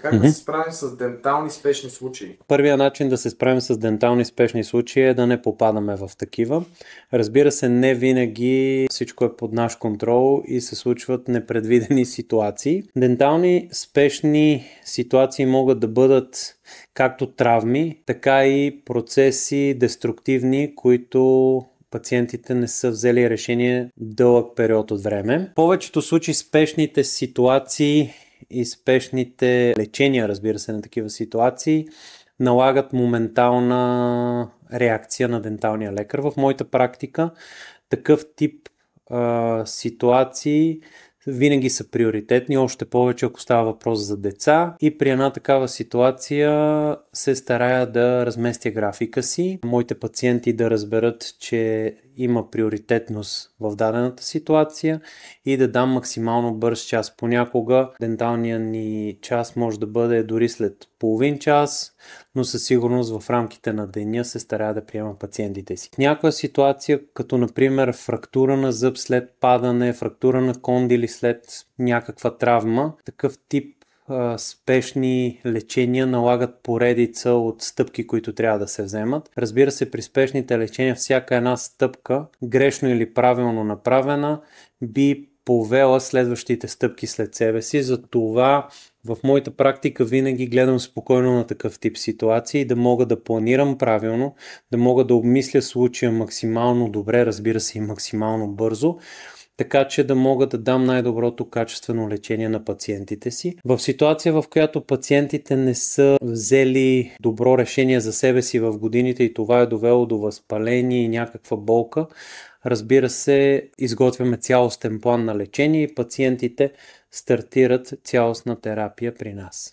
Как да се справим с дентални спешни случаи? Първият начин да се справим с дентални спешни случаи е да не попадаме в такива. Разбира се, не винаги всичко е под наш контрол и се случват непредвидени ситуации. Дентални спешни ситуации могат да бъдат както травми, така и процеси деструктивни, които пациентите не са взели решение дълъг период от време. В повечето случаи спешните ситуации и спешните лечения, разбира се, на такива ситуации налагат моментална реакция на денталния лекар. В моята практика такъв тип ситуации винаги са приоритетни, още повече ако става въпрос за деца, и при една такава ситуация се старая да разместя графика си, моите пациенти да разберат, че има приоритетност в дадената ситуация и да дам максимално бърз час. Понякога денталният ни час може да бъде дори след половин час, но със сигурност в рамките на деня се старая да приема пациентите си. В някоя ситуация, като например фрактура на зъб след падане, фрактура на кондили след някаква травма, такъв тип спешни лечения налагат поредица от стъпки, които трябва да се вземат. Разбира се, при спешните лечения всяка една стъпка, грешно или правилно направена, би повела следващите стъпки след себе си. Затова в моята практика винаги гледам спокойно на такъв тип ситуации, да мога да планирам правилно, да мога да обмисля случая максимално добре, разбира се, и максимално бързо, така че да мога да дам най-доброто качествено лечение на пациентите си. В ситуация, в която пациентите не са взели добро решение за себе си в годините и това е довело до възпаление и някаква болка, разбира се, изготвяме цялостен план на лечение и пациентите стартират цялостна терапия при нас.